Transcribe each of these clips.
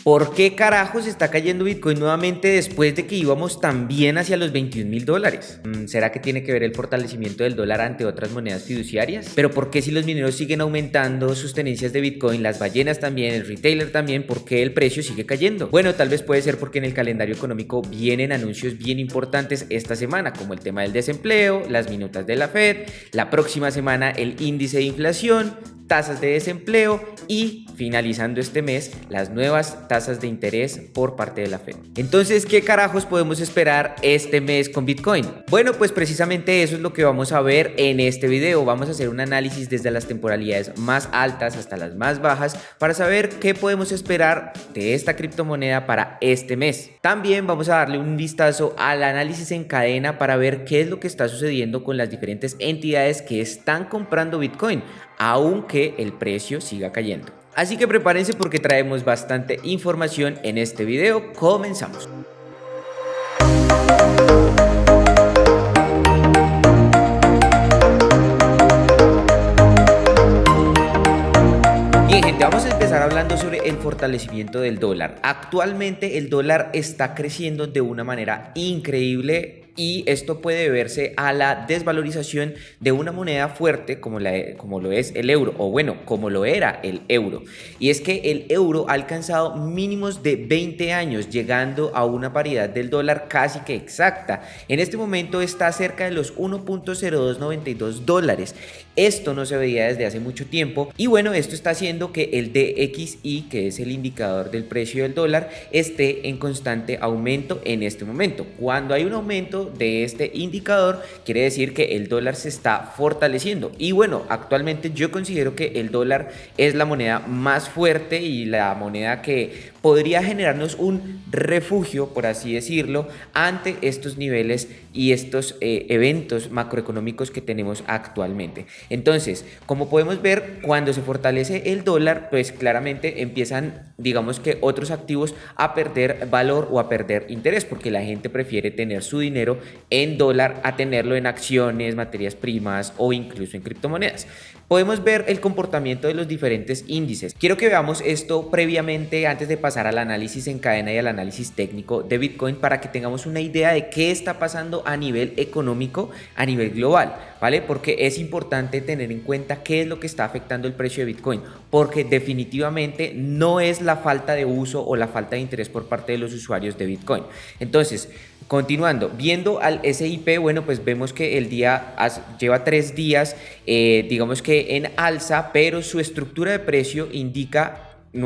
¿Por qué carajos está cayendo Bitcoin nuevamente después de que íbamos tan bien hacia los $21,000? ¿Será que tiene que ver el fortalecimiento del dólar ante otras monedas fiduciarias? Pero ¿por qué si los mineros siguen aumentando sus tenencias de Bitcoin, las ballenas también, el retailer también, por qué el precio sigue cayendo? Bueno, tal vez puede ser porque en el calendario económico vienen anuncios bien importantes esta semana, como el tema del desempleo, las minutas de la Fed, la próxima semana el índice de inflación, tasas de desempleo y finalizando este mes las nuevas tasas de interés por parte de la Fed. Entonces, ¿qué carajos podemos esperar este mes con Bitcoin? Bueno, pues precisamente eso es lo que vamos a ver en este video. Vamos a hacer un análisis desde las temporalidades más altas hasta las más bajas para saber qué podemos esperar de esta criptomoneda para este mes. También vamos a darle un vistazo al análisis en cadena para ver qué es lo que está sucediendo con las diferentes entidades que están comprando Bitcoin, aunque el precio siga cayendo. Así que prepárense porque traemos bastante información en este video. Comenzamos. Bien, gente, vamos a empezar hablando sobre el fortalecimiento del dólar. Actualmente el dólar está creciendo de una manera increíble y esto puede deberse a la desvalorización de una moneda fuerte como lo es el euro, o bueno, como lo era el euro. Y es que el euro ha alcanzado mínimos de 20 años, llegando a una paridad del dólar casi que exacta. En este momento está cerca de los 1.0292 dólares. Esto no se veía desde hace mucho tiempo y bueno, esto está haciendo que el DXY, que es el indicador del precio del dólar, esté en constante aumento en este momento. Cuando hay un aumento de este indicador, quiere decir que el dólar se está fortaleciendo. Y bueno, actualmente yo considero que el dólar es la moneda más fuerte y la moneda que podría generarnos un refugio, por así decirlo, ante estos niveles y estos eventos macroeconómicos que tenemos actualmente. Entonces, como podemos ver, cuando se fortalece el dólar, pues claramente empiezan, digamos que otros activos a perder valor o a perder interés, porque la gente prefiere tener su dinero en dólar a tenerlo en acciones, materias primas o incluso en criptomonedas. Podemos ver el comportamiento de los diferentes índices. Quiero que veamos esto previamente antes de pasar al análisis en cadena y al análisis técnico de Bitcoin para que tengamos una idea de qué está pasando a nivel económico, a nivel global, ¿vale? Porque es importante tener en cuenta qué es lo que está afectando el precio de Bitcoin, porque definitivamente no es la falta de uso o la falta de interés por parte de los usuarios de Bitcoin. Entonces, continuando, viendo al SIP, bueno, pues vemos que el día lleva 3 días, digamos que en alza, pero su estructura de precio indica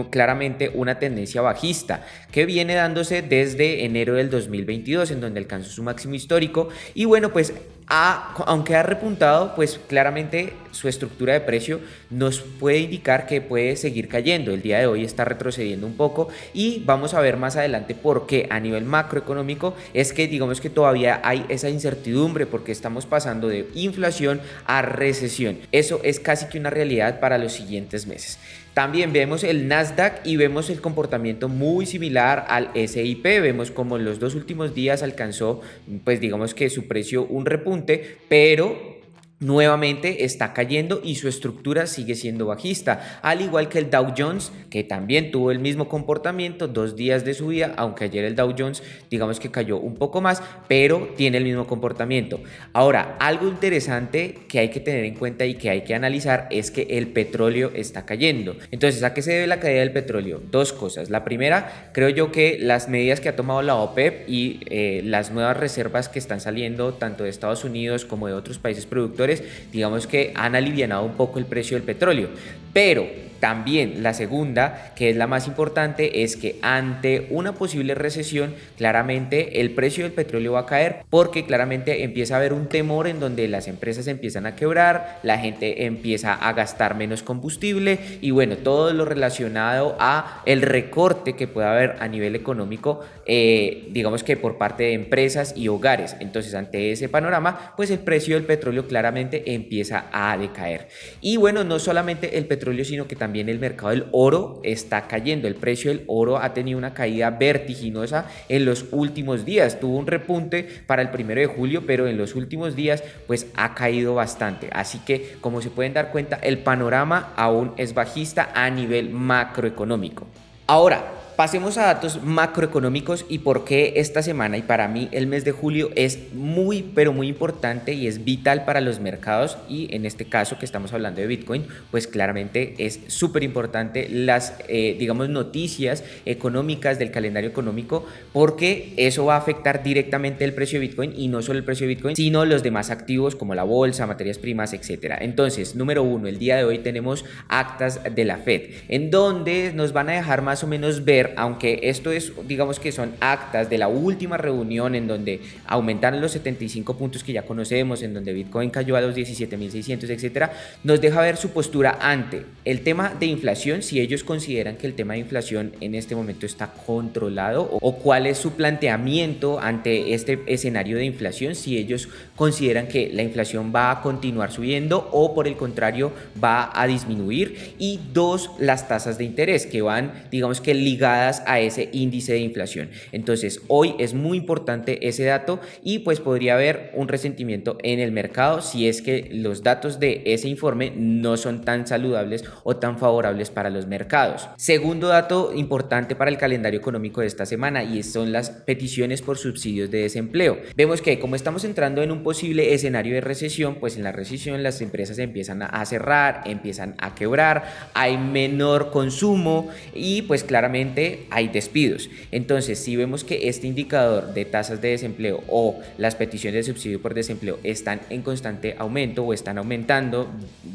claramente una tendencia bajista que viene dándose desde enero del 2022, en donde alcanzó su máximo histórico. Y bueno, pues aunque ha repuntado, pues claramente su estructura de precio nos puede indicar que puede seguir cayendo. El día de hoy está retrocediendo un poco y vamos a ver más adelante por qué a nivel macroeconómico es que digamos que todavía hay esa incertidumbre porque estamos pasando de inflación a recesión. Eso es casi que una realidad para los siguientes meses. También vemos el Nasdaq y vemos el comportamiento muy similar al SIP. Vemos como en los 2 últimos días alcanzó, pues digamos que su precio un repunte, pero nuevamente está cayendo y su estructura sigue siendo bajista, al igual que el Dow Jones, que también tuvo el mismo comportamiento, 2 días de subida, aunque ayer el Dow Jones digamos que cayó un poco más, pero tiene el mismo comportamiento. Ahora, algo interesante que hay que tener en cuenta y que hay que analizar es que el petróleo está cayendo. Entonces, ¿a qué se debe la caída del petróleo? 2 cosas. La primera, creo yo que las medidas que ha tomado la OPEP y las nuevas reservas que están saliendo tanto de Estados Unidos como de otros países productores, digamos que han alivianado un poco el precio del petróleo, pero también la segunda, que es la más importante, es que ante una posible recesión, claramente el precio del petróleo va a caer porque claramente empieza a haber un temor en donde las empresas empiezan a quebrar, la gente empieza a gastar menos combustible y bueno, todo lo relacionado a el recorte que pueda haber a nivel económico, digamos que por parte de empresas y hogares. Entonces, ante ese panorama, pues el precio del petróleo claramente empieza a decaer. Y bueno, no solamente el petróleo, sino que también el mercado del oro está cayendo. El precio del oro ha tenido una caída vertiginosa en los últimos días. Tuvo un repunte para el 1 de julio, pero en los últimos días pues ha caído bastante. Así que, como se pueden dar cuenta, el panorama aún es bajista a nivel macroeconómico. Ahora, pasemos a datos macroeconómicos y por qué esta semana y para mí el mes de julio es muy, pero muy importante y es vital para los mercados, y en este caso que estamos hablando de Bitcoin, pues claramente es súper importante las, digamos, noticias económicas del calendario económico, porque eso va a afectar directamente el precio de Bitcoin, y no solo el precio de Bitcoin, sino los demás activos como la bolsa, materias primas, etcétera. Entonces, número uno, el día de hoy tenemos actas de la Fed, en donde nos van a dejar más o menos ver, aunque esto es, digamos que son actas de la última reunión en donde aumentaron los 75 puntos que ya conocemos, en donde Bitcoin cayó a los 17.600, etcétera, nos deja ver su postura ante el tema de inflación, si ellos consideran que el tema de inflación en este momento está controlado, o cuál es su planteamiento ante este escenario de inflación, si ellos consideran que la inflación va a continuar subiendo o por el contrario va a disminuir, y dos, las tasas de interés que van, digamos que ligadas a ese índice de inflación. Entonces hoy es muy importante ese dato, y pues podría haber un resentimiento en el mercado si es que los datos de ese informe no son tan saludables o tan favorables para los mercados. Segundo dato importante para el calendario económico de esta semana, y son las peticiones por subsidios de desempleo. Vemos que como estamos entrando en un posible escenario de recesión, pues en la recesión las empresas empiezan a cerrar, empiezan a quebrar, hay menor consumo y pues claramente hay despidos. Entonces, si vemos que este indicador de tasas de desempleo o las peticiones de subsidio por desempleo están en constante aumento o están aumentando,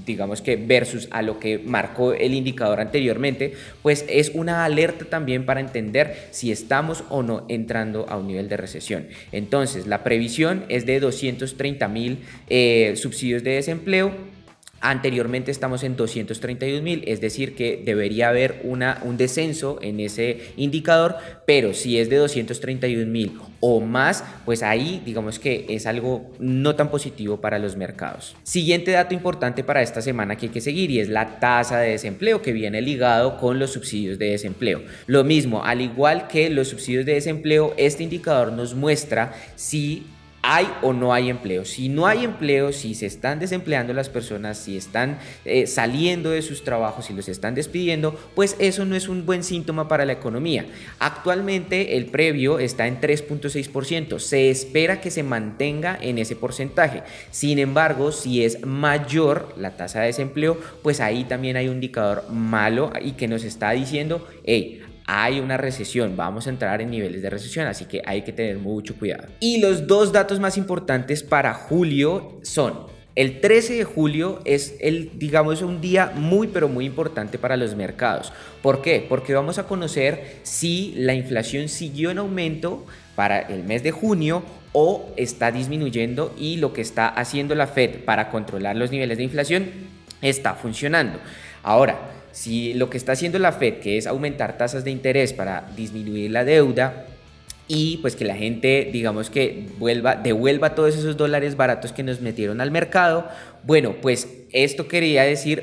digamos que versus a lo que marcó el indicador anteriormente, pues es una alerta también para entender si estamos o no entrando a un nivel de recesión. Entonces, la previsión es de 230.000 subsidios de desempleo. Anteriormente estamos en 232.000, es decir que debería haber un descenso en ese indicador, pero si es de 231.000 o más, pues ahí digamos que es algo no tan positivo para los mercados. Siguiente dato importante para esta semana que hay que seguir, y es la tasa de desempleo, que viene ligado con los subsidios de desempleo. Lo mismo, al igual que los subsidios de desempleo, este indicador nos muestra si hay o no hay empleo. Si no hay empleo, si se están desempleando las personas, si están saliendo de sus trabajos, si los están despidiendo, pues eso no es un buen síntoma para la economía. Actualmente el previo está en 3.6%, se espera que se mantenga en ese porcentaje. Sin embargo, si es mayor la tasa de desempleo, pues ahí también hay un indicador malo y que nos está diciendo, hey, hay una recesión, vamos a entrar en niveles de recesión, así que hay que tener mucho cuidado. Y los dos datos más importantes para julio son: el 13 de julio es digamos, un día muy pero muy importante para los mercados. ¿Por qué? Porque vamos a conocer si la inflación siguió en aumento para el mes de junio o está disminuyendo, y lo que está haciendo la Fed para controlar los niveles de inflación está funcionando. Ahora, si lo que está haciendo la Fed, que es aumentar tasas de interés para disminuir la deuda y pues que la gente, digamos que devuelva todos esos dólares baratos que nos metieron al mercado, bueno, pues esto querría decir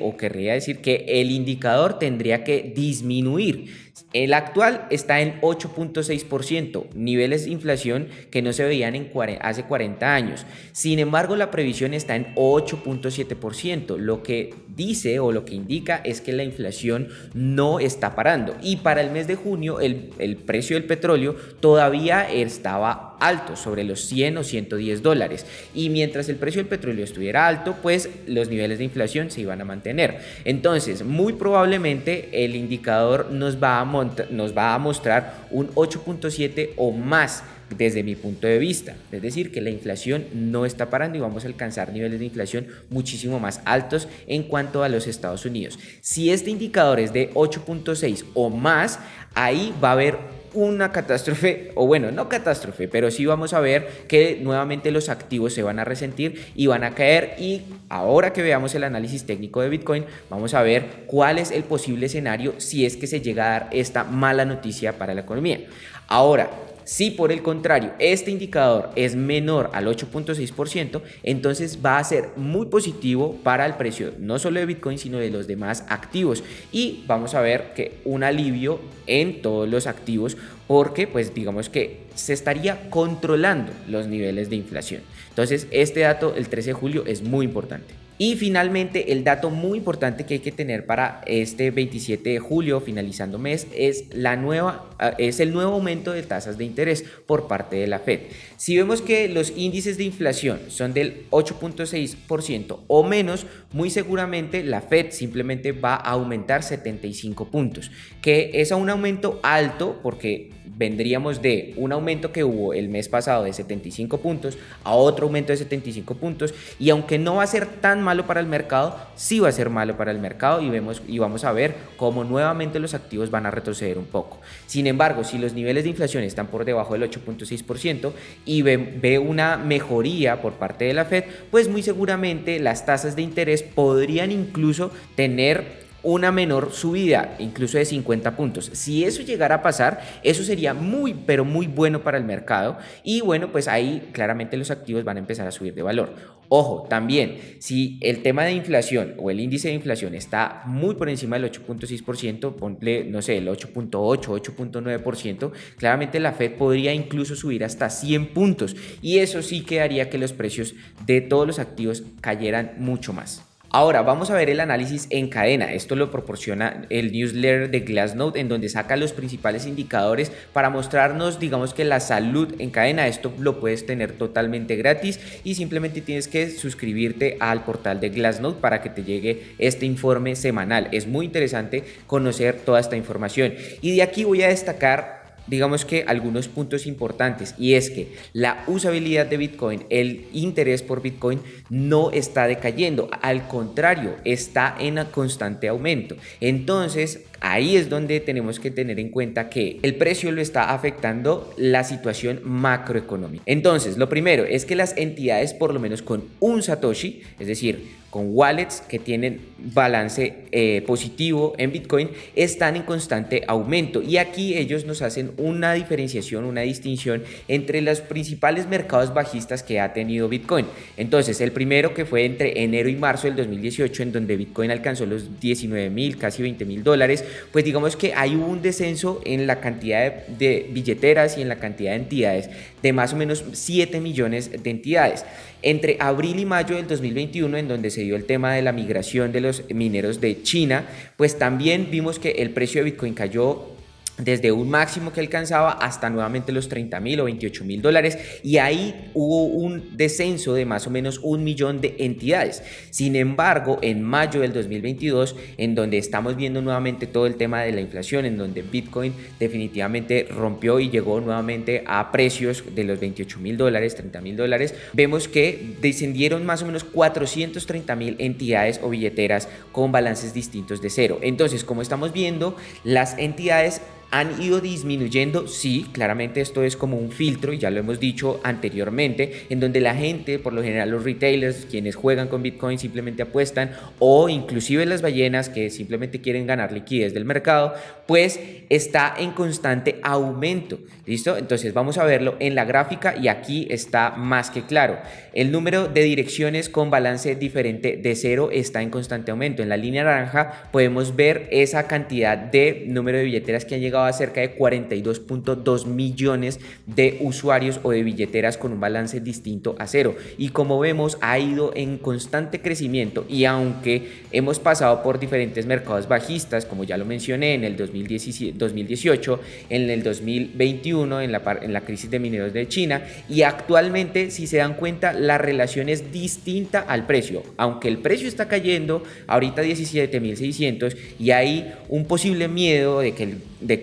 que el indicador tendría que disminuir. El actual está en 8.6%, niveles de inflación que no se veían hace 40 años. Sin embargo, la previsión está en 8.7%, lo que dice o lo que indica es que la inflación no está parando. Y para el mes de junio, el precio del petróleo todavía estaba alto, sobre los 100 o 110 dólares. Y mientras el precio del petróleo estuviera alto, pues los niveles de inflación se iban a mantener. Entonces, muy probablemente el indicador nos va a mostrar un 8.7 o más desde mi punto de vista, es decir que la inflación no está parando y vamos a alcanzar niveles de inflación muchísimo más altos en cuanto a los Estados Unidos. Si este indicador es de 8.6 o más, ahí va a haber una catástrofe, o bueno, no catástrofe, pero sí vamos a ver que nuevamente los activos se van a resentir y van a caer. Y ahora que veamos el análisis técnico de Bitcoin, vamos a ver cuál es el posible escenario si es que se llega a dar esta mala noticia para la economía. Ahora, si por el contrario este indicador es menor al 8.6%, entonces va a ser muy positivo para el precio no solo de Bitcoin sino de los demás activos, y vamos a ver que un alivio en todos los activos, porque pues digamos que se estaría controlando los niveles de inflación. Entonces este dato el 13 de julio es muy importante. Y finalmente, el dato muy importante que hay que tener para este 27 de julio, finalizando mes, es el nuevo aumento de tasas de interés por parte de la Fed. Si vemos que los índices de inflación son del 8.6% o menos, muy seguramente la Fed simplemente va a aumentar 75 puntos, que es un aumento alto porque vendríamos de un aumento que hubo el mes pasado de 75 puntos a otro aumento de 75 puntos, y aunque no va a ser tan malo para el mercado, sí va a ser malo para el mercado, y vamos a ver cómo nuevamente los activos van a retroceder un poco. Sin embargo, si los niveles de inflación están por debajo del 8.6% y ve una mejoría por parte de la Fed, pues muy seguramente las tasas de interés podrían incluso tener una menor subida, incluso de 50 puntos. Si eso llegara a pasar, eso sería muy, pero muy bueno para el mercado, y bueno, pues ahí claramente los activos van a empezar a subir de valor. Ojo, también, si el tema de inflación o el índice de inflación está muy por encima del 8.6%, ponle, no sé, el 8.8, 8.9%, claramente la Fed podría incluso subir hasta 100 puntos, y eso sí que haría que los precios de todos los activos cayeran mucho más. Ahora vamos a ver el análisis en cadena. Esto lo proporciona el newsletter de Glassnode, en donde saca los principales indicadores para mostrarnos, digamos, que la salud en cadena. Esto lo puedes tener totalmente gratis y simplemente tienes que suscribirte al portal de Glassnode para que te llegue este informe semanal. Es muy interesante conocer toda esta información, y de aquí voy a destacar, digamos, que algunos puntos importantes, y es que la usabilidad de Bitcoin, el interés por Bitcoin no está decayendo, al contrario, está en constante aumento. Entonces ahí es donde tenemos que tener en cuenta que el precio lo está afectando la situación macroeconómica. Entonces, lo primero es que las entidades, por lo menos con un Satoshi, es decir, con wallets que tienen balance positivo en Bitcoin, están en constante aumento, y aquí ellos nos hacen una diferenciación, una distinción entre los principales mercados bajistas que ha tenido Bitcoin. Entonces, el primero, que fue entre enero y marzo del 2018, en donde Bitcoin alcanzó los 19.000, casi $20.000, pues digamos que hay un descenso en la cantidad de billeteras y en la cantidad de entidades de más o menos 7 millones de entidades. Entre abril y mayo del 2021, en donde se dio el tema de la migración de los mineros de China, pues también vimos que el precio de Bitcoin cayó desde un máximo que alcanzaba hasta nuevamente los 30.000 o $28.000, y ahí hubo un descenso de más o menos 1 millón de entidades. Sin embargo, en mayo del 2022, en donde estamos viendo nuevamente todo el tema de la inflación, en donde Bitcoin definitivamente rompió y llegó nuevamente a precios de los $28.000, $30.000, vemos que descendieron más o menos 430.000 entidades o billeteras con balances distintos de cero. Entonces, como estamos viendo, las entidades han ido disminuyendo. Sí, claramente esto es como un filtro, y ya lo hemos dicho anteriormente, en donde la gente, por lo general los retailers, quienes juegan con Bitcoin, simplemente apuestan, o inclusive las ballenas que simplemente quieren ganar liquidez del mercado, pues está en constante aumento. ¿Listo? Entonces vamos a verlo en la gráfica, y aquí está más que claro. El número de direcciones con balance diferente de cero está en constante aumento. En la línea naranja podemos ver esa cantidad de número de billeteras que han llegado a cerca de 42.2 millones de usuarios o de billeteras con un balance distinto a cero, y como vemos ha ido en constante crecimiento. Y aunque hemos pasado por diferentes mercados bajistas, como ya lo mencioné, en el 2018, en el 2021, en la crisis de mineros de China, y actualmente, si se dan cuenta, la relación es distinta al precio. Aunque el precio está cayendo ahorita 17.600, y hay un posible miedo de que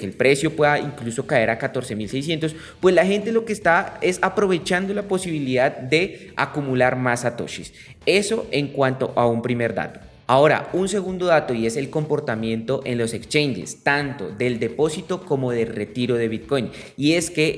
el precio pueda incluso caer a 14.600, pues la gente lo que está es aprovechando la posibilidad de acumular más satoshis. Eso en cuanto a un primer dato. Ahora, un segundo dato, y es el comportamiento en los exchanges, tanto del depósito como del retiro de Bitcoin. Y es que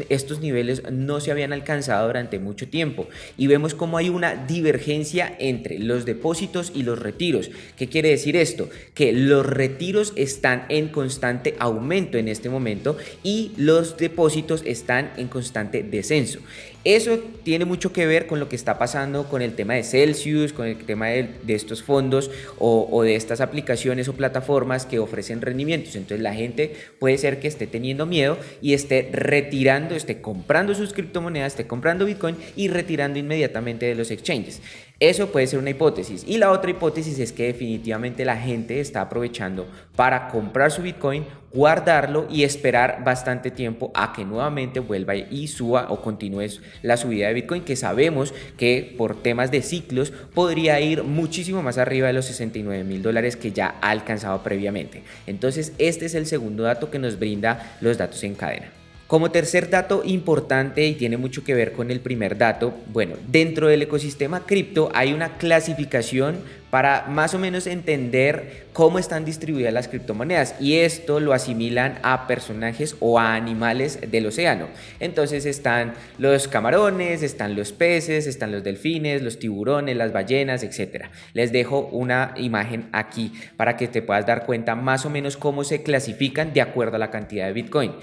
estos niveles no se habían alcanzado durante mucho tiempo, y vemos cómo hay una divergencia entre los depósitos y los retiros. ¿Qué quiere decir esto? Que los retiros están en constante aumento en este momento, y los depósitos están en constante descenso. Eso tiene mucho que ver con lo que está pasando con el tema de Celsius, con el tema de estos fondos o de estas aplicaciones o plataformas que ofrecen rendimientos. Entonces la gente puede ser que esté teniendo miedo y esté retirando, esté comprando sus criptomonedas, esté comprando Bitcoin y retirando inmediatamente de los exchanges. Eso puede ser una hipótesis. Y la otra hipótesis es que definitivamente la gente está aprovechando para comprar su Bitcoin, guardarlo y esperar bastante tiempo a que nuevamente vuelva y suba o continúe la subida de Bitcoin, que sabemos que por temas de ciclos podría ir muchísimo más arriba de los $69.000 que ya ha alcanzado previamente. Entonces este es el segundo dato que nos brinda los datos en cadena. Como tercer dato importante y tiene mucho que ver con el primer dato, bueno, dentro del ecosistema cripto hay una clasificación para más o menos entender cómo están distribuidas las criptomonedas, y esto lo asimilan a personajes o a animales del océano. Entonces están los camarones, están los peces, están los delfines, los tiburones, las ballenas, etc. Les dejo una imagen aquí para que te puedas dar cuenta más o menos cómo se clasifican de acuerdo a la cantidad de Bitcoin.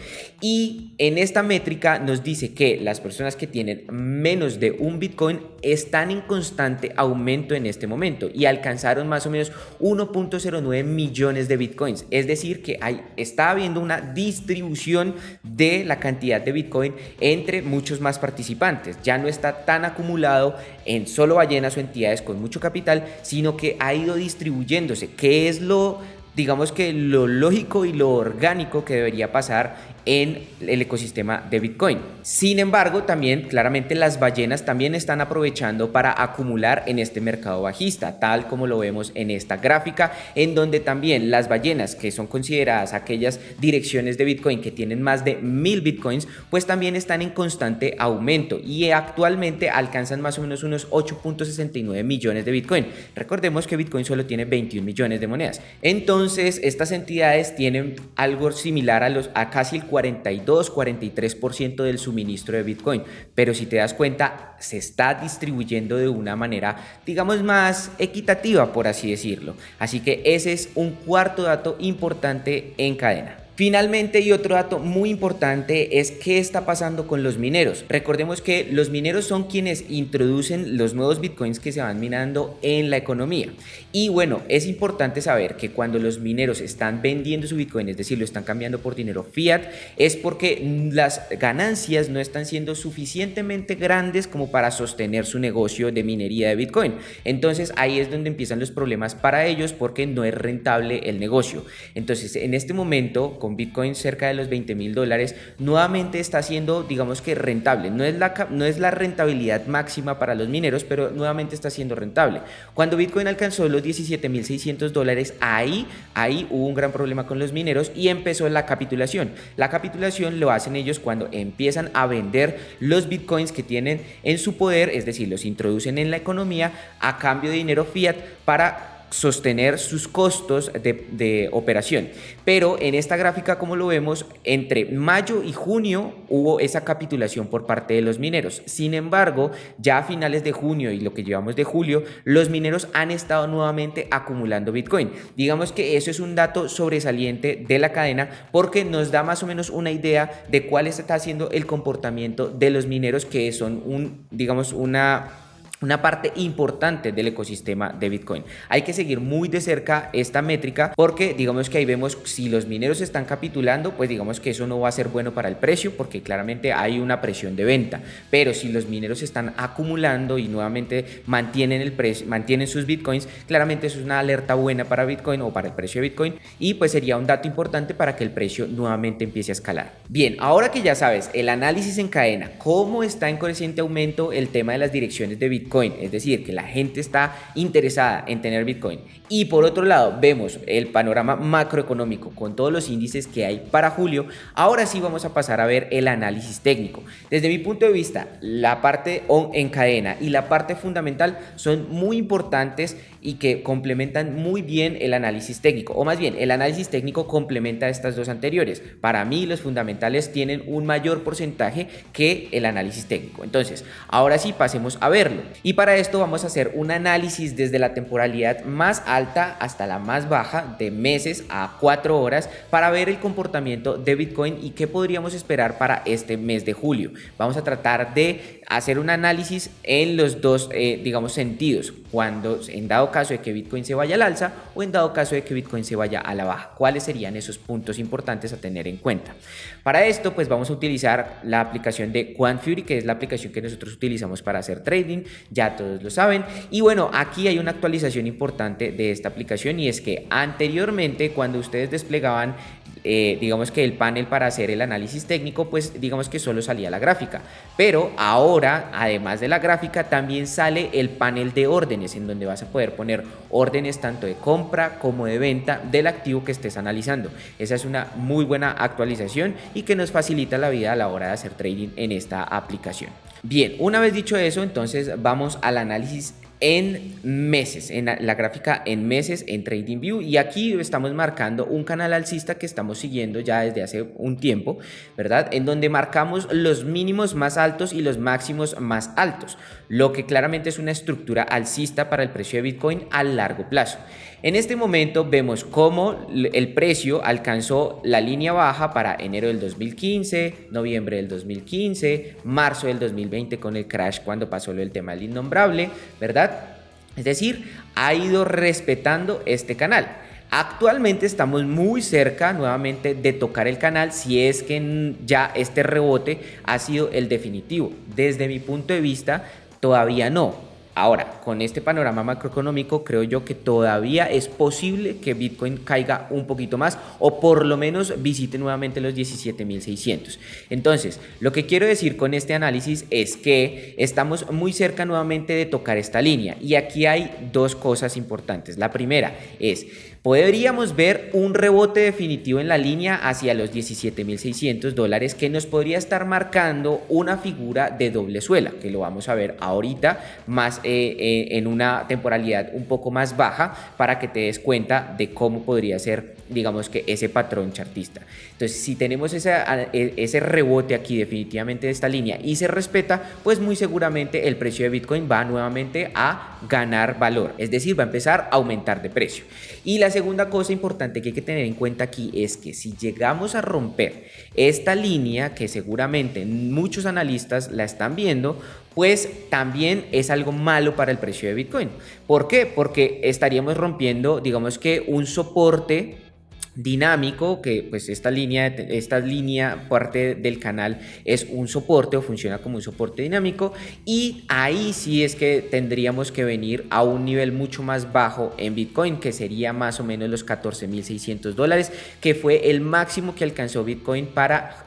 Y en esta métrica nos dice que las personas que tienen menos de un Bitcoin están en constante aumento en este momento y alcanzaron más o menos 1.09 millones de Bitcoins. Es decir, que está habiendo una distribución de la cantidad de Bitcoin entre muchos más participantes. Ya no está tan acumulado en solo ballenas o entidades con mucho capital, sino que ha ido distribuyéndose, que es digamos que lo lógico y lo orgánico que debería pasar en el ecosistema de Bitcoin. Sin embargo, también claramente las ballenas también están aprovechando para acumular en este mercado bajista, tal como lo vemos en esta gráfica, en donde también las ballenas, que son consideradas aquellas direcciones de Bitcoin que tienen más de 1000 Bitcoins, pues también están en constante aumento y actualmente alcanzan más o menos unos 8.69 millones de Bitcoin. Recordemos que Bitcoin solo tiene 21 millones de monedas. Entonces, estas entidades tienen algo similar a casi el 42-43% del suministro de Bitcoin, pero si te das cuenta se está distribuyendo de una manera, digamos, más equitativa, por así decirlo. Así que ese es un cuarto dato importante en cadena. Finalmente, y otro dato muy importante, es qué está pasando con los mineros. Recordemos que los mineros son quienes introducen los nuevos bitcoins que se van minando en la economía. Y bueno, es importante saber que cuando los mineros están vendiendo su bitcoin, es decir, lo están cambiando por dinero fiat, es porque las ganancias no están siendo suficientemente grandes como para sostener su negocio de minería de bitcoin. Entonces ahí es donde empiezan los problemas para ellos, porque no es rentable el negocio. Entonces en este momento, con Bitcoin cerca de los $20.000, nuevamente está siendo, digamos que rentable. No es la rentabilidad máxima para los mineros, pero nuevamente está siendo rentable. Cuando Bitcoin alcanzó los $17.600, ahí hubo un gran problema con los mineros y empezó la capitulación. La capitulación lo hacen ellos cuando empiezan a vender los Bitcoins que tienen en su poder, es decir, los introducen en la economía a cambio de dinero fiat para sostener sus costos de operación. Pero en esta gráfica, como lo vemos, entre mayo y junio hubo esa capitulación por parte de los mineros. Sin embargo, ya a finales de junio y lo que llevamos de julio, los mineros han estado nuevamente acumulando Bitcoin. Digamos que eso es un dato sobresaliente de la cadena, porque nos da más o menos una idea de cuál está siendo el comportamiento de los mineros, que son digamos una parte importante del ecosistema de Bitcoin. Hay que seguir muy de cerca esta métrica, porque digamos que ahí vemos si los mineros están capitulando, pues digamos que eso no va a ser bueno para el precio, porque claramente hay una presión de venta. Pero si los mineros están acumulando y nuevamente mantienen sus Bitcoins, claramente eso es una alerta buena para Bitcoin o para el precio de Bitcoin, y pues sería un dato importante para que el precio nuevamente empiece a escalar. Bien, ahora que ya sabes el análisis en cadena, cómo está en creciente aumento el tema de las direcciones de Bitcoin, es decir, que la gente está interesada en tener Bitcoin, y por otro lado vemos el panorama macroeconómico con todos los índices que hay para julio, ahora sí vamos a pasar a ver el análisis técnico. Desde mi punto de vista, la parte en cadena y la parte fundamental son muy importantes y que complementan muy bien el análisis técnico, o más bien el análisis técnico complementa a estas dos anteriores. Para mí los fundamentales tienen un mayor porcentaje que el análisis técnico. Entonces ahora sí pasemos a verlo, y para esto vamos a hacer un análisis desde la temporalidad más alta hasta la más baja, de meses a 4 horas, para ver el comportamiento de Bitcoin y qué podríamos esperar para este mes de julio. Vamos a tratar de hacer un análisis en los dos, digamos, sentidos, cuando en dado caso de que Bitcoin se vaya al alza o en dado caso de que Bitcoin se vaya a la baja. ¿Cuáles serían esos puntos importantes a tener en cuenta? Para esto, pues vamos a utilizar la aplicación de QuantFury, que es la aplicación que nosotros utilizamos para hacer trading, ya todos lo saben. Y bueno, aquí hay una actualización importante de esta aplicación, y es que anteriormente, cuando ustedes desplegaban digamos que el panel para hacer el análisis técnico, pues digamos que solo salía la gráfica, pero ahora además de la gráfica también sale el panel de órdenes, en donde vas a poder poner órdenes tanto de compra como de venta del activo que estés analizando. Esa es una muy buena actualización y que nos facilita la vida a la hora de hacer trading en esta aplicación. Bien, una vez dicho eso, entonces vamos al análisis en meses, en la gráfica en meses en TradingView, y aquí estamos marcando un canal alcista que estamos siguiendo ya desde hace un tiempo, ¿verdad? En donde marcamos los mínimos más altos y los máximos más altos, lo que claramente es una estructura alcista para el precio de Bitcoin a largo plazo. En este momento vemos cómo el precio alcanzó la línea baja para enero del 2015, noviembre del 2015, marzo del 2020 con el crash cuando pasó lo del tema del innombrable, ¿verdad? Es decir, ha ido respetando este canal. Actualmente estamos muy cerca nuevamente de tocar el canal, si es que ya este rebote ha sido el definitivo. Desde mi punto de vista, todavía no. Ahora, con este panorama macroeconómico, creo yo que todavía es posible que Bitcoin caiga un poquito más, o por lo menos visite nuevamente los 17.600. Entonces, lo que quiero decir con este análisis es que estamos muy cerca nuevamente de tocar esta línea, y aquí hay dos cosas importantes. La primera es: podríamos ver un rebote definitivo en la línea hacia los $17.600, que nos podría estar marcando una figura de doble suela, que lo vamos a ver ahorita más en una temporalidad un poco más baja, para que te des cuenta de cómo podría ser, digamos, que ese patrón chartista. Entonces, si tenemos ese rebote aquí definitivamente de esta línea y se respeta, pues muy seguramente el precio de Bitcoin va nuevamente a ganar valor, es decir, va a empezar a aumentar de precio. Y la segunda cosa importante que hay que tener en cuenta aquí es que si llegamos a romper esta línea, que seguramente muchos analistas la están viendo, pues también es algo malo para el precio de Bitcoin. ¿Por qué? Porque estaríamos rompiendo, digamos que un soporte dinámico, que pues esta línea parte del canal es un soporte o funciona como un soporte dinámico, y ahí sí es que tendríamos que venir a un nivel mucho más bajo en Bitcoin, que sería más o menos los $14.600, que fue el máximo que alcanzó Bitcoin para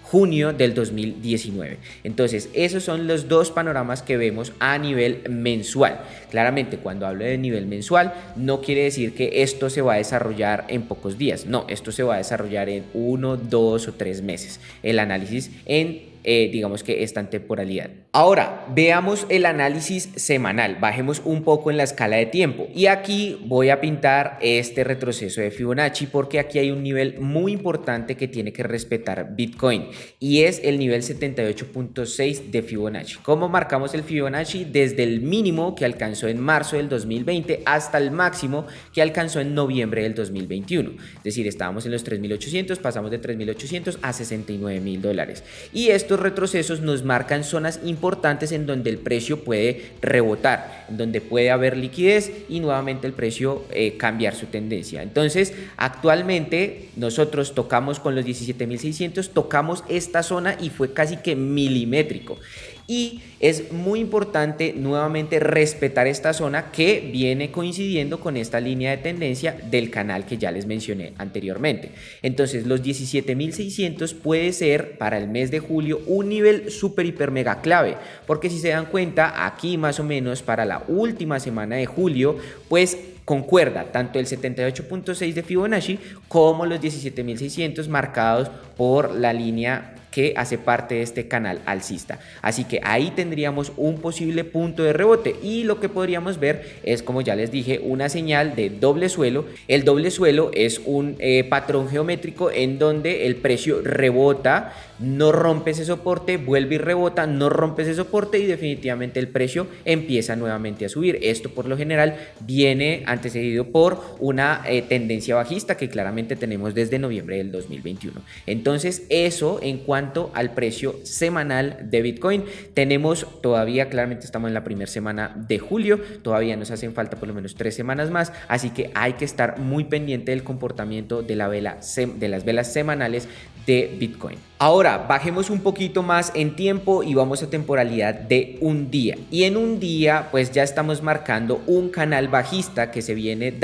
junio del 2019. Entonces, esos son los dos panoramas que vemos a nivel mensual. Claramente, cuando hablo de nivel mensual, no quiere decir que esto se va a desarrollar en pocos días. No, esto se va a desarrollar en 1, 2 o 3 meses. El análisis en digamos que esta temporalidad. Ahora veamos el análisis semanal. Bajemos un poco en la escala de tiempo, y aquí voy a pintar este retroceso de Fibonacci, porque aquí hay un nivel muy importante que tiene que respetar Bitcoin, y es el nivel 78.6 de Fibonacci. ¿Cómo marcamos el Fibonacci? Desde el mínimo que alcanzó en marzo del 2020 hasta el máximo que alcanzó en noviembre del 2021. Es decir, estábamos en los 3.800, pasamos de 3.800 a $69.000, y estos retrocesos nos marcan zonas importantes en donde el precio puede rebotar, en donde puede haber liquidez y nuevamente el precio cambiar su tendencia. Entonces, actualmente nosotros tocamos con los 17.600, tocamos esta zona y fue casi que milimétrico. Y es muy importante nuevamente respetar esta zona, que viene coincidiendo con esta línea de tendencia del canal que ya les mencioné anteriormente. Entonces, los 17.600 puede ser para el mes de julio un nivel súper hiper mega clave, porque si se dan cuenta, aquí más o menos para la última semana de julio, pues concuerda tanto el 78.6 de Fibonacci como los 17.600 marcados por la línea que hace parte de este canal alcista. Así que ahí tendríamos un posible punto de rebote, y lo que podríamos ver es, como ya les dije, una señal de doble suelo. El doble suelo es un patrón geométrico en donde el precio rebota no rompe ese soporte, vuelve y rebota, no rompe ese soporte y definitivamente el precio empieza nuevamente a subir. Esto por lo general viene antecedido por una tendencia bajista que claramente tenemos desde noviembre del 2021. Entonces eso en cuanto al precio semanal de Bitcoin. Tenemos todavía, claramente estamos en la primera semana de julio, todavía nos hacen falta por lo menos 3 semanas más, así que hay que estar muy pendiente del comportamiento de las velas semanales de Bitcoin. Ahora bajemos un poquito más en tiempo y vamos a temporalidad de un día, y en un día pues ya estamos marcando un canal bajista que se viene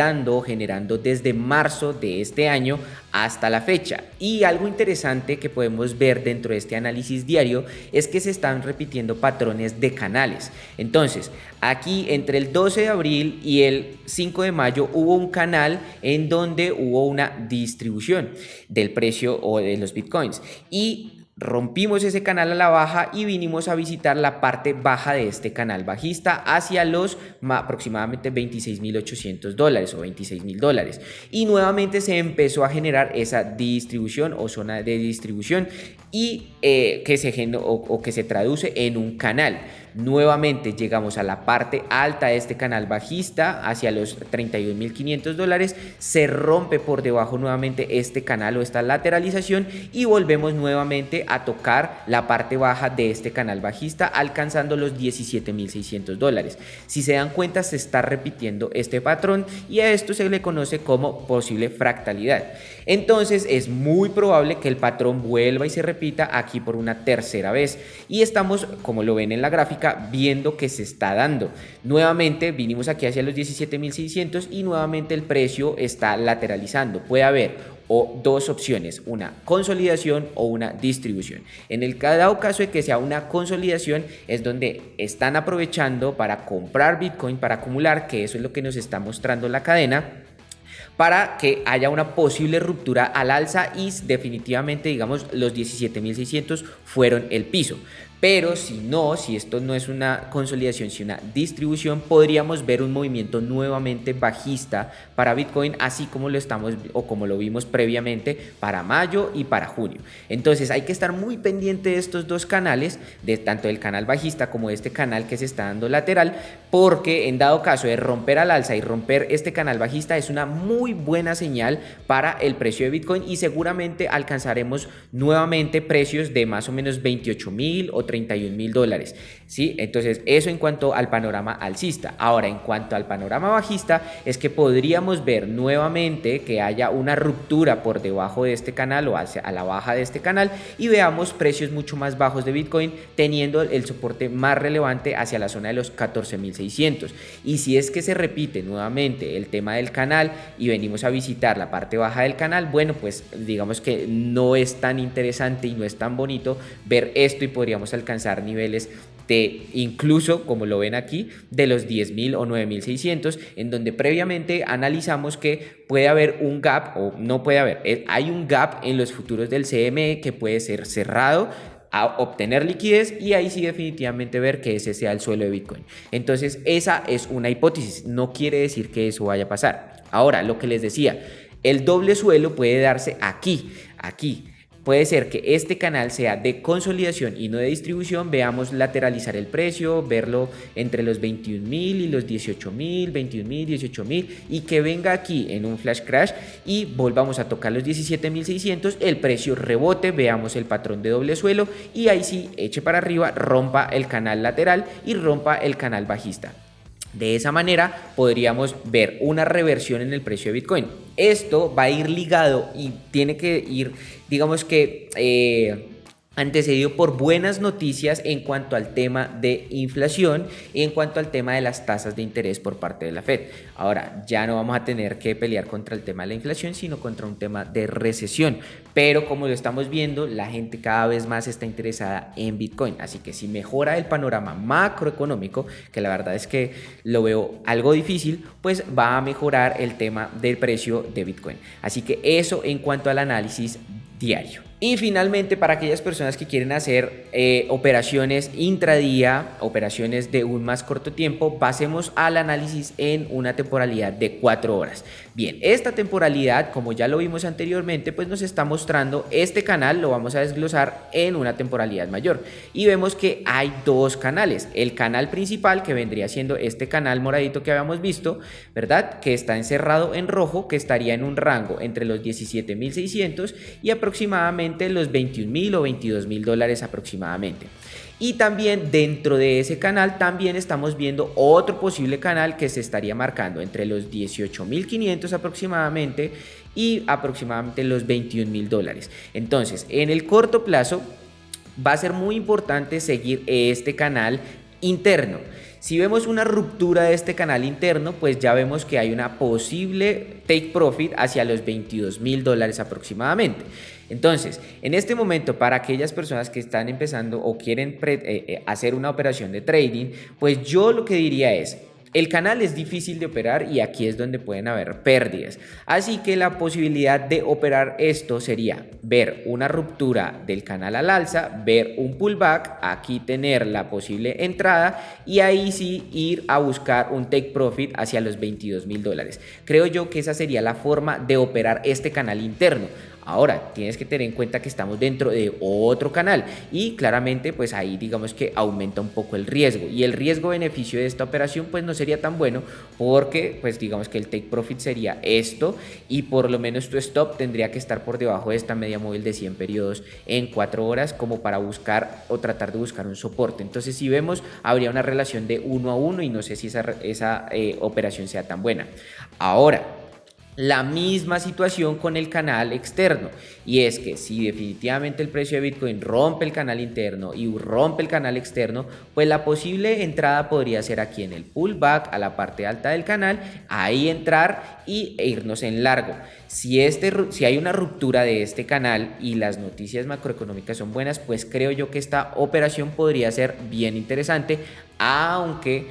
generando desde marzo de este año hasta la fecha. Y algo interesante que podemos ver dentro de este análisis diario es que se están repitiendo patrones de canales. Entonces aquí entre el 12 de abril y el 5 de mayo hubo un canal en donde hubo una distribución del precio o de los bitcoins y rompimos ese canal a la baja y vinimos a visitar la parte baja de este canal bajista hacia los aproximadamente $26.800 o $26.000, y nuevamente se empezó a generar esa distribución o zona de distribución y que se traduce en un canal. Nuevamente llegamos a la parte alta de este canal bajista hacia los $31.500, se rompe por debajo nuevamente este canal o esta lateralización y volvemos nuevamente a tocar la parte baja de este canal bajista alcanzando los $17.600. Si se dan cuenta, se está repitiendo este patrón y a esto se le conoce como posible fractalidad. Entonces es muy probable que el patrón vuelva y se repita aquí por una tercera vez, y estamos, como lo ven en la gráfica, viendo que se está dando. Nuevamente vinimos aquí hacia los 17.600 y nuevamente el precio está lateralizando. Puede haber dos opciones, una consolidación o una distribución. En el dado caso de que sea una consolidación, es donde están aprovechando para comprar Bitcoin, para acumular, que eso es lo que nos está mostrando la cadena, para que haya una posible ruptura al alza y definitivamente, digamos, los 17.600 fueron el piso. Pero si esto no es una consolidación, sino una distribución, podríamos ver un movimiento nuevamente bajista para Bitcoin, así como como lo vimos previamente para mayo y para junio. Entonces hay que estar muy pendiente de estos dos canales, tanto del canal bajista como de este canal que se está dando lateral, porque en dado caso de romper al alza y romper este canal bajista es una muy buena señal para el precio de Bitcoin, y seguramente alcanzaremos nuevamente precios de más o menos $28.000 o $31.000, ¿sí? Entonces eso en cuanto al panorama alcista. Ahora, en cuanto al panorama bajista, es que podríamos ver nuevamente que haya una ruptura por debajo de este canal o a la baja de este canal y veamos precios mucho más bajos de Bitcoin, teniendo el soporte más relevante hacia la zona de los 14.600. Y si es que se repite nuevamente el tema del canal y venimos a visitar la parte baja del canal, bueno, pues digamos que no es tan interesante y no es tan bonito ver esto, y podríamos alcanzar niveles de incluso, como lo ven aquí, de los 10.000 o 9.600, en donde previamente analizamos que puede haber un gap, o no puede haber, hay un gap en los futuros del CME que puede ser cerrado a obtener liquidez, y ahí sí definitivamente ver que ese sea el suelo de Bitcoin. Entonces esa es una hipótesis, no quiere decir que eso vaya a pasar. Ahora, lo que les decía, el doble suelo puede darse aquí. Puede ser que este canal sea de consolidación y no de distribución, veamos lateralizar el precio, verlo entre los 21.000 y los 18.000, 21.000, 18.000, y que venga aquí en un flash crash y volvamos a tocar los 17.600, el precio rebote, veamos el patrón de doble suelo y ahí sí eche para arriba, rompa el canal lateral y rompa el canal bajista. De esa manera podríamos ver una reversión en el precio de Bitcoin. Esto va a ir ligado y tiene que ir, digamos que antecedido por buenas noticias en cuanto al tema de inflación y en cuanto al tema de las tasas de interés por parte de la Fed. Ahora, ya no vamos a tener que pelear contra el tema de la inflación, sino contra un tema de recesión. Pero como lo estamos viendo, la gente cada vez más está interesada en Bitcoin. Así que si mejora el panorama macroeconómico, que la verdad es que lo veo algo difícil, pues va a mejorar el tema del precio de Bitcoin. Así que eso en cuanto al análisis diario. Y finalmente, para aquellas personas que quieren hacer operaciones intradía, operaciones de un más corto tiempo, pasemos al análisis en una temporalidad de 4 horas. Bien, esta temporalidad, como ya lo vimos anteriormente, pues nos está mostrando este canal, lo vamos a desglosar en una temporalidad mayor. Y vemos que hay dos canales. El canal principal, que vendría siendo este canal moradito que habíamos visto, ¿verdad? Que está encerrado en rojo, que estaría en un rango entre los 17.600 y aproximadamente los 21.000 o 22.000 dólares aproximadamente. Y también dentro de ese canal también estamos viendo otro posible canal que se estaría marcando entre los 18.500 aproximadamente y aproximadamente los 21.000 dólares. Entonces, en el corto plazo va a ser muy importante seguir este canal interno. Si vemos una ruptura de este canal interno, pues ya vemos que hay una posible take profit hacia los 22.000 dólares aproximadamente. Entonces, en este momento, para aquellas personas que están empezando o quieren hacer una operación de trading, pues yo lo que diría es: el canal es difícil de operar y aquí es donde pueden haber pérdidas. Así que la posibilidad de operar esto sería ver una ruptura del canal al alza, ver un pullback, aquí tener la posible entrada y ahí sí ir a buscar un take profit hacia los 22.000 dólares. Creo yo que esa sería la forma de operar este canal interno. Ahora, tienes que tener en cuenta que estamos dentro de otro canal y claramente pues ahí digamos que aumenta un poco el riesgo, y el riesgo-beneficio de esta operación pues no sería tan bueno, porque pues digamos que el take profit sería esto y por lo menos tu stop tendría que estar por debajo de esta media móvil de 100 periodos en 4 horas como para buscar o tratar de buscar un soporte. Entonces, si vemos, habría una relación de 1 a 1 y no sé si esa operación sea tan buena. Ahora, la misma situación con el canal externo, y es que si definitivamente el precio de Bitcoin rompe el canal interno y rompe el canal externo, pues la posible entrada podría ser aquí en el pullback a la parte alta del canal, ahí entrar e irnos en largo. Si hay una ruptura de este canal y las noticias macroeconómicas son buenas, pues creo yo que esta operación podría ser bien interesante, aunque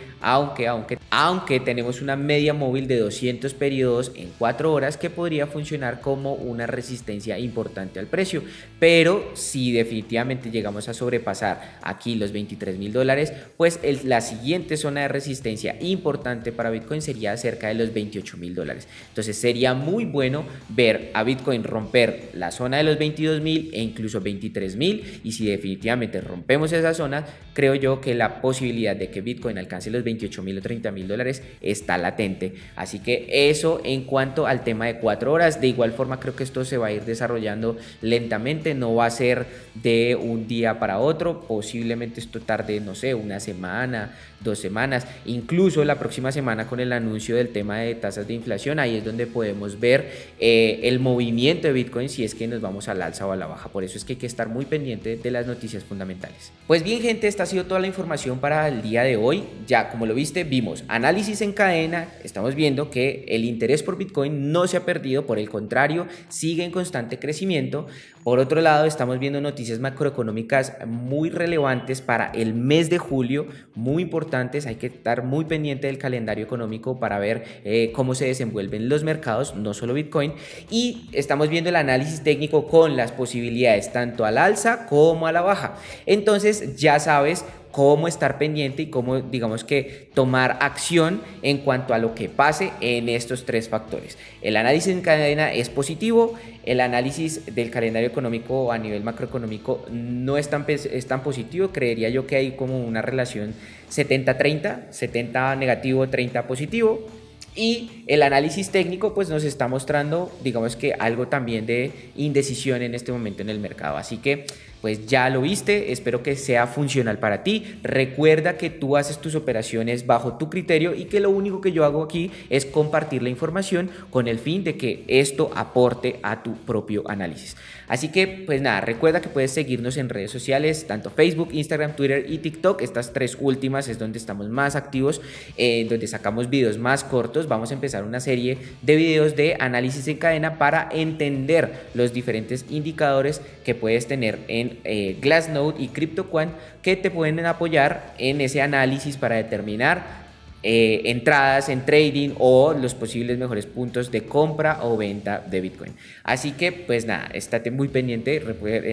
tenemos una media móvil de 200 periodos en 4 horas que podría funcionar como una resistencia importante al precio. Pero si definitivamente llegamos a sobrepasar aquí los 23.000 dólares, pues la siguiente zona de resistencia importante para Bitcoin sería cerca de los 28.000 dólares. Entonces sería muy bueno ver a Bitcoin romper la zona de los 22.000 e incluso 23.000, y si definitivamente rompemos esa zona, creo yo que la posibilidad de que Bitcoin alcance los 28.000 o 30.000 dólares está latente. Así que eso en cuanto al tema de 4 horas. De igual forma, creo que esto se va a ir desarrollando lentamente, no va a ser de un día para otro. Posiblemente esto tarde, no sé, una semana, 2 semanas, incluso la próxima semana con el anuncio del tema de tasas de inflación. Ahí es donde podemos ver el movimiento de Bitcoin, si es que nos vamos al alza o a la baja. Por eso es que hay que estar muy pendiente de las noticias fundamentales. Pues bien, gente, esta ha sido toda la información para el día de hoy. Ya como lo viste, vimos análisis en cadena, estamos viendo que el interés por Bitcoin no se ha perdido, por el contrario, sigue en constante crecimiento. Por otro lado, estamos viendo noticias macroeconómicas muy relevantes para el mes de julio, muy importantes. Hay que estar muy pendiente del calendario económico para ver cómo se desenvuelven los mercados, no solo Bitcoin. Y estamos viendo el análisis técnico con las posibilidades tanto al alza como a la baja. Entonces ya sabes cómo estar pendiente y cómo, digamos que, tomar acción en cuanto a lo que pase en estos 3 factores. El análisis en cadena es positivo, el análisis del calendario económico a nivel macroeconómico no es tan positivo. Creería yo que hay como una relación 70-30, 70 negativo, 30 positivo. Y el análisis técnico pues nos está mostrando, digamos que algo también de indecisión en este momento en el mercado. Así que pues ya lo viste, espero que sea funcional para ti. Recuerda que tú haces tus operaciones bajo tu criterio y que lo único que yo hago aquí es compartir la información con el fin de que esto aporte a tu propio análisis. Así que pues nada, recuerda que puedes seguirnos en redes sociales, tanto Facebook, Instagram, Twitter y TikTok. Estas 3 últimas es donde estamos más activos, donde sacamos videos más cortos. Vamos a empezar una serie de videos de análisis en cadena para entender los diferentes indicadores que puedes tener en Glassnode y CryptoQuant, que te pueden apoyar en ese análisis para determinar entradas en trading o los posibles mejores puntos de compra o venta de Bitcoin. Así que pues nada, estate muy pendiente,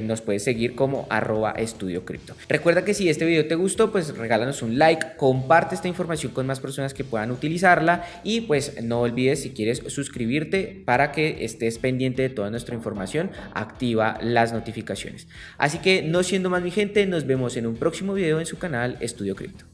nos puedes seguir como @estudiocrypto. Recuerda que si este video te gustó, pues regálanos un like, comparte esta información con más personas que puedan utilizarla y pues no olvides, si quieres, suscribirte para que estés pendiente de toda nuestra información, activa las notificaciones. Así que no siendo más, mi gente, nos vemos en un próximo video en su canal Estudio Cripto.